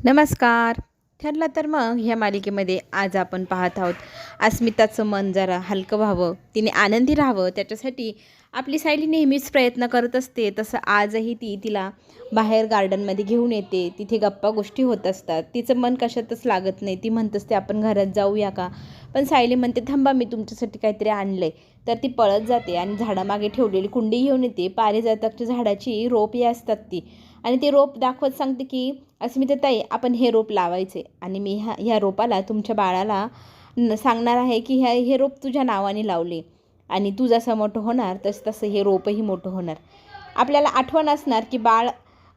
नमस्कार. ठरलं तर मग ह्या मालिकेमध्ये आज आपण पाहत आहोत अस्मिताचं मन जरा हलकं व्हावं, तिने आनंदी राहावं त्याच्यासाठी आपली सायली नेहमीच प्रयत्न करत असते. तसं आजही ती तिला बाहेर गार्डनमध्ये घेऊन येते. तिथे गप्पा गोष्टी होत असतात. तिचं मन कशातच लागत नाही. ती म्हणत असते आपण घरात जाऊया का, पण सायली म्हणते थांबा मी तुमच्यासाठी काहीतरी आणलंय. तर ती पळत जाते आणि झाडामागे ठेवलेली कुंडी घेऊन येते. पारिजातकच्या झाडाची रोपे असतात ती, आणि ते रोप दाखवत सांगते की अस्मिताताई आपण हे रोप लावायचे आणि मी ह्या रोपाला तुमच्या बाळाला सांगणार आहे की हे रोप तुझ्या नावाने लावले आणि तू जसं मोठं होणार तसं हे रोपही मोठं होणार. आपल्याला आठवण असणार की बाळ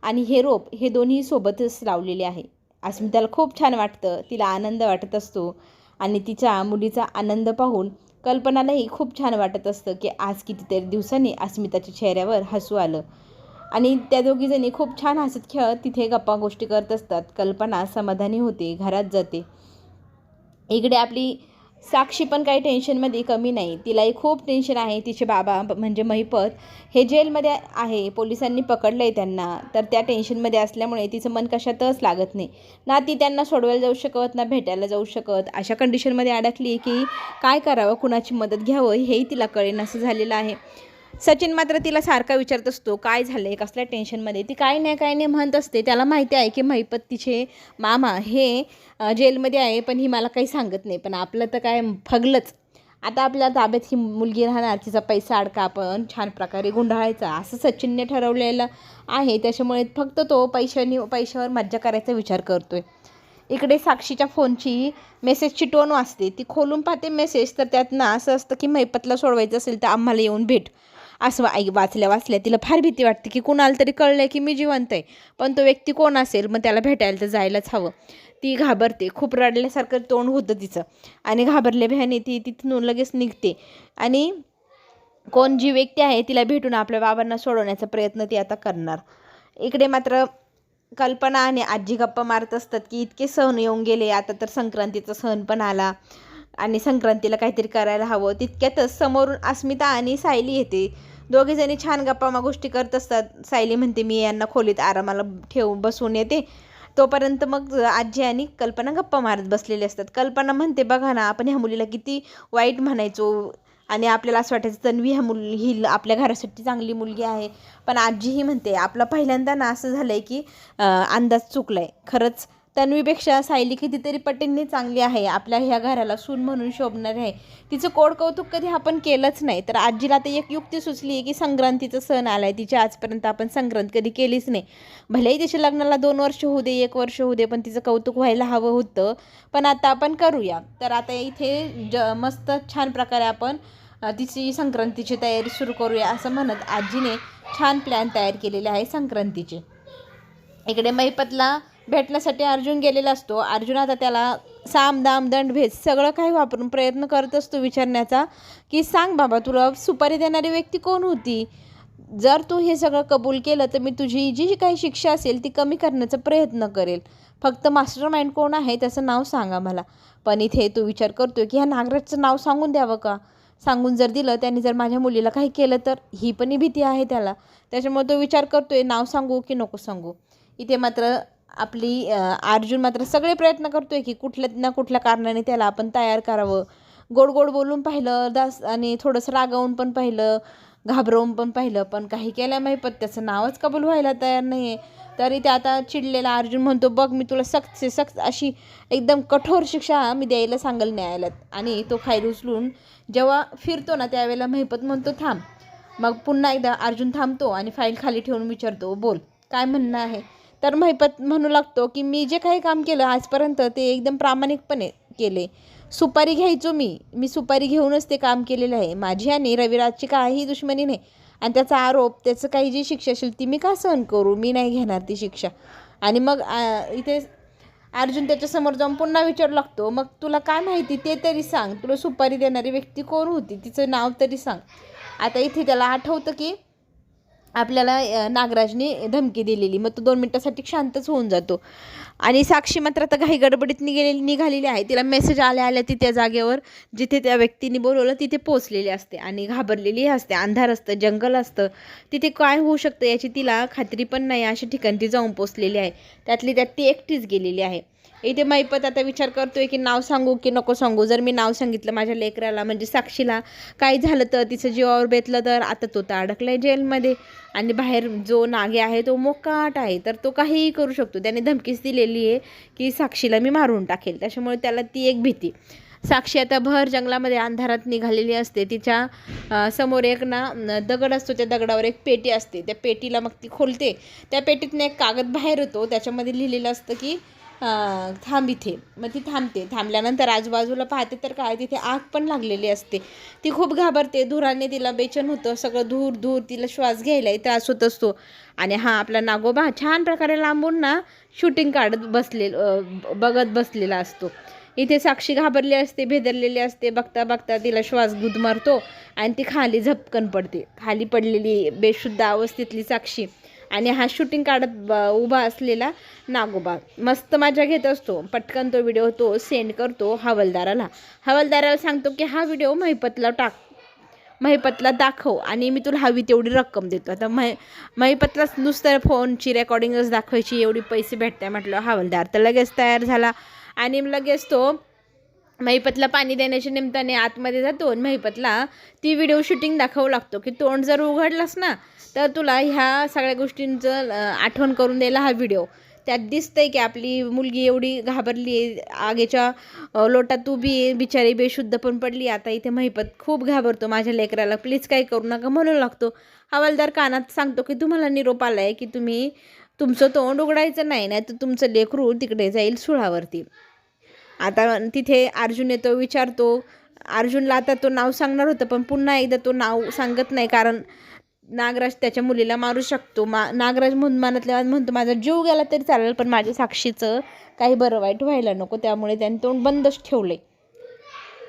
आणि हे रोप हे दोन्ही सोबतच लावलेले आहे. अस्मिताला खूप छान वाटतं, तिला आनंद वाटत असतो आणि तिच्या मुलीचा आनंद पाहून कल्पनालाही खूप छान वाटत असतं की आज कितीतरी दिवसांनी अस्मिताच्या चेहऱ्यावर हसू आलं. आणि त्या दोघीजणी खूप छान हसत खेळत तिथे गप्पा गोष्टी करत असतात. कल्पना समाधानी होते, घरात जाते. इकडे आपली साक्षी पण काही टेन्शनमध्ये कमी नाही. तिलाही खूप टेन्शन आहे. तिचे बाबा म्हणजे महिपत हे जेलमध्ये आहे, पोलिसांनी पकडलं आहे त्यांना. तर त्या टेन्शनमध्ये असल्यामुळे तिचं मन कशातच लागत नाही. ना ती त्यांना सोडवायला जाऊ शकत, ना भेटायला जाऊ शकत. अशा कंडिशनमध्ये अडकली की काय करावं, कुणाची मदत घ्यावं हेही तिला कळेनासं झालेलं आहे. सचिन मात्र तिला सारखा विचारत असतो काय झालं आहे, कसल्या टेन्शनमध्ये. ती काय नाही म्हणत असते. त्याला माहिती आहे की महिपत तिचे मामा हे जेलमध्ये आहे, पण ही मला काही सांगत नाही. पण आपलं तर काय फगलंच. आता आपल्या ताब्यात ही मुलगी राहणार, तिचा पैसा अडका आपण छान प्रकारे गुंडाळायचा असं सचिनने ठरवलेलं आहे. त्याच्यामुळे फक्त तो पैशावर मज्जा करायचा विचार करतोय. इकडे साक्षीच्या फोनची मेसेजची टोन वाजते. ती खोलून पाहते मेसेज, तर त्यातनं असं असतं की महिपतला सोडवायचं असेल तर आम्हाला येऊन भेट. असं वाचल्या तिला फार भीती वाटते की कुणाला तरी कळलं की मी जिवंत आहे, पण तो व्यक्ती कोण असेल, मग त्याला भेटायला तर जायलाच हवं. ती घाबरते, खूप रडल्यासारखं तोंड होतं तिचं आणि घाबरल्या भ्याने ती तिथून लगेच निघते. आणि कोण जी व्यक्ती आहे तिला भेटून आपल्या बाबांना सोडवण्याचा प्रयत्न ती आता करणार. इकडे मात्र कल्पना आणि आजी गप्पा मारत असतात की इतके सण येऊन गेले, आता तर संक्रांतीचा सण पण आला आणि संक्रांतीला काहीतरी करायला हवं. तितक्यातच समोरून अस्मिता आणि सायली येते. दोघीजणी छान गप्पा गोष्टी करत असतात. सायली म्हणते मी यांना खोलीत आरामाला ठेवून बसवून येते. तोपर्यंत मग आजी आणि कल्पना गप्पा मारत बसलेले असतात. कल्पना म्हणते बघा ना, आपण ह्या मुलीला किती वाईट म्हणायचो आणि आपल्याला असं वाटायचं तन्वी ही आपल्या घरासाठी चांगली मुलगी आहे. पण आजीही म्हणते आपला पहिल्यांदा ना असं झालं आहे की अंदाज चुकला आहे. खरंच तन्वीपेक्षा सायली कितीतरी पटींनी चांगली आहे, आपल्या ह्या घराला सून म्हणून शोभणारी आहे. तिचं कोड कौतुक कधी आपण केलंच नाही. तर आजीला आता एक युक्ती सुचली आहे की संक्रांतीचा सण आला आहे, तिच्या आजपर्यंत आपण संक्रांत कधी केलीच नाही. भलेही तिच्या लग्नाला 2 वर्ष होऊ दे, 1 वर्ष होऊ दे, पण तिचं कौतुक व्हायला हवं होतं. पण आता आपण करूया. तर आता इथे मस्त छान प्रकारे आपण तिची संक्रांतीची तयारी सुरू करूया असं म्हणत आजीने छान प्लॅन तयार केलेले आहे संक्रांतीचे. इकडे महिपतला भेटण्यासाठी अर्जुन गेलेला असतो. अर्जुन आता त्याला साम दाम दंड भेद सगळं काही वापरून प्रयत्न करत असतो विचारण्याचा की सांग बाबा तुला सुपारी देणारी व्यक्ती कोण होती. जर तू हे सगळं कबूल केलं तर मी तुझी जी काही शिक्षा असेल ती कमी करण्याचा प्रयत्न करेल. फक्त मास्टर माइंड कोण आहे त्याचं नाव सांगा मला. पण इथे तू विचार करतोय की ह्या नागराजचं नाव सांगून द्यावं का. सांगून जर दिलं त्यांनी जर माझ्या मुलीला काही केलं तर ही पण भीती आहे त्याला. त्याच्यामुळे तो विचार करतोय नाव सांगू की नको सांगू. इथे मात्र अर्जुन मात्र सगळे प्रयत्न करतोय की कुठल्या ना कुठल्या कारणाने त्याला आपण तयार करावं. गोड गोड बोलून पाहिलं आणि थोडंसं रागावून पण पाहिलं, घाबरवून पण पाहिलं, पण काही केल्या माहीत पण त्याचं नावच कबूल व्हायला तयार नाही आहे. तरी ते आता चिडलेला अर्जुन म्हणतो बघ मी तुला सक्त अशी एकदम कठोर शिक्षा मी द्यायला सांगेल न्यायालयात. आणि तो फाईल उचलून जेव्हा फिरतो ना त्यावेळेला महिपत म्हणतो थांब. मग पुन्हा एकदा अर्जुन थांबतो आणि फाईल खाली ठेवून विचारतो बोल काय म्हणणं आहे. तर महिपत म्हणू लागतो की मी जे काही काम केलं आजपर्यंत ते एकदम प्रामाणिकपणे केले. सुपारी घ्यायचो मी सुपारी घेऊनच ते काम केलेलं आहे. माझी आणि रविराजची काही दुश्मनी नाही आणि त्याचा आरोप त्याचं काही जी शिक्षा असेल ती मी का सहन करू, मी नाही घेणार ती शिक्षा. आणि मग इथे अर्जुन त्याच्यासमोर जाऊन पुन्हा विचारू लागतो मग तुला काय माहिती ते तरी सांग, तुला सुपारी देणारी व्यक्ती कोण होती, तिचं नाव तरी सांग. आता इथे त्याला आठवतं की आपल्याला नागराजने धमकी दिलेली. मग तो 2 मिनिटासाठी शांतच होऊन जातो. आणि साक्षी मात्र आता घाई गडबडीत निघालेली आहे. तिला मेसेज आल्या ती त्या जागेवर जिथे त्या व्यक्तीने बोलवलं तिथे पोहोचलेली असते आणि घाबरलेली असते. अंधार असतं, जंगल असतं, तिथे काय होऊ शकतं याची तिला खात्री पण नाही. अशा ठिकाणी ती जाऊन पोचलेली आहे. त्यातली त्यात ती एकटीच गेलेली आहे. इथे मैपत आता विचार करतोय की नाव सांगू की नको सांगू. जर मी नाव सांगितलं माझ्या लेकराला म्हणजे साक्षीला काही झालं तर, तिचं जीवावर बेतलं तर. आता तो तर अडकलाय जेलमध्ये आणि बाहेर जो नागे आहे तो मोकाट आहे, तर तो काहीही करू शकतो. त्याने धमकीच दिलेली आहे की साक्षीला मी मारून टाकेल. त्याच्यामुळे त्याला ती एक भीती. साक्षी आता भर जंगलामध्ये अंधारात निघालेली असते. तिच्या समोर एक दगड असतो. त्या दगडावर एक पेटी असते. त्या पेटीला मग ती खोलते. त्या पेटीतनं एक कागद बाहेर येतो. त्याच्यामध्ये लिहिलेलं असतं की थांब इथे. मग ती थांबते. थांबल्यानंतर आजूबाजूला पाहते तर काय, तिथे आग पण लागलेली असते. ती खूप घाबरते. धुराने तिला बेचैन होतं. सगळं धूर तिला श्वास घ्यायलाही त्रास होत असतो. आणि हा आपला नागोबा छान प्रकारे लांबून शूटिंग काढत बघत बसलेला असतो. इथे साक्षी घाबरली असते, भेदरलेली असते. बघता बघता तिला श्वास गुदमरतो आणि ती खाली झपकन पडते. खाली पडलेली बेशुद्ध अवस्थेतली साक्षी आणि हा शूटिंग काढत उभा असलेला नागोबा मस्त मजा घेत असतो. पटकन तो व्हिडिओ तो सेंड करतो हवालदाराला सांगतो की हा व्हिडिओ महिपतला दाखव आणि मी तुला हवी तेवढी रक्कम देतो. आता महिपतलाच नुसतं फोनची रेकॉर्डिंगच दाखवायची एवढी पैसे भेटताय म्हटलं. हवालदार तर लगेच तयार झाला आणि लगेच तो महिपतला पाणी देण्याच्या निमित्ताने आतमध्ये जातो. महिपतला ती व्हिडिओ शूटिंग दाखवू लागतो की तोंड जर उघडलास ना तर तुला ह्या सगळ्या गोष्टींचं आठवण करून द्यायला हा व्हिडिओ. त्यात दिसतंय की आपली मुलगी एवढी घाबरली आहे, आगीच्या लोटात उभी आहे, बिचारी बेशुद्ध पण पडली. आता इथे महिपत खूप घाबरतो. माझ्या लेकराला प्लीज काही करू नका म्हणू लागतो. हवालदार कानात सांगतो की तुम्हाला निरोप आला आहे की तुम्ही तुमचं तोंड उघडायचं नाही तर तुमचं लेकरू तिकडे जाईल सुळावरती. आता तिथे अर्जुन येतो, विचारतो. अर्जुनला आता तो नाव सांगणार होतं पण पुन्हा एकदा तो नाव सांगत नाही, कारण नागराज त्याच्या मुलीला मारू शकतो. नागराज मनातल्या म्हणतो माझा जीव गेला तरी चालेल पण माझ्या साक्षीचं काही बरं वाईट व्हायला नको. त्यामुळे त्याने तोंड बंदच ठेवले.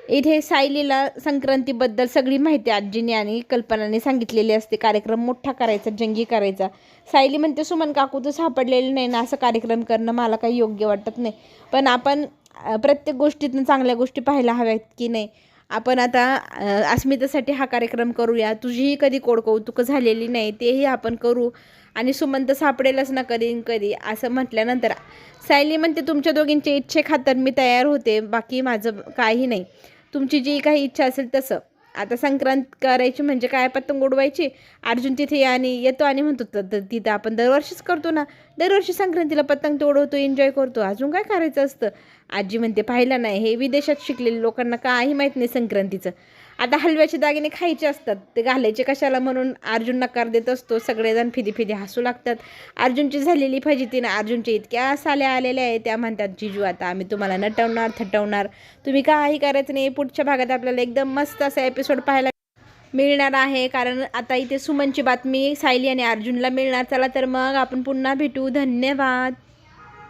इथे सायलीला संक्रांतीबद्दल सगळी माहिती आजीने आणि कल्पनाने सांगितलेली असते. कार्यक्रम मोठा करायचा, जंगी करायचा. सायली म्हणते सुमन काकू तर सापडलेले नाही ना, असं कार्यक्रम करणं मला काही योग्य वाटत नाही. पण आपण प्रत्येक गोष्टीतून चांगल्या गोष्टी पाहायला हव्यात की नाही. आपण आता अस्मितासाठी हा कार्यक्रम करूया. तुझीही कधी कोडकौतुक झालेली नाही तेही आपण करू आणि सुमंत सापडेलच ना कधी असं म्हटल्यानंतर सायली म्हणते तुमच्या दोघींच्या इच्छेखातर मी तयार होते, बाकी माझं काही नाही. तुमची जी काही इच्छा असेल तसं. आता संक्रांत करायची म्हणजे काय, पतंग उडवायची. अर्जुन तिथे येतो आणि म्हणतो तर तिथं आपण दरवर्षीच करतो ना, दरवर्षी संक्रांतीला पतंग तोडवतो, एन्जॉय करतो, अजून काय करायचं असतं. आजी म्हणते पाहिलं नाही, हे विदेशात शिकलेले लोकांना काही माहीत नाही संक्रांतीचं. आता हलव्याचे दागिने खायचे असतात, ते घालायचे कशाला म्हणून अर्जुन नकार देत असतो. सगळेजण फिदी हसू लागतात. अर्जुनची झालेली फजितीनं अर्जुनच्या इतक्या साल्या आलेल्या आहे. त्या म्हणतात जिजू आता आम्ही तुम्हाला नटवणार थटवणार, तुम्ही काही करायचं नाही. पुढच्या भागात आपल्याला एकदम मस्त असा एपिसोड पाहायला मिळणार आहे, कारण आता इथे सुमनची बातमी सायली आणि अर्जुनला मिळणार. चला तर मग आपण पुन्हा भेटू. धन्यवाद.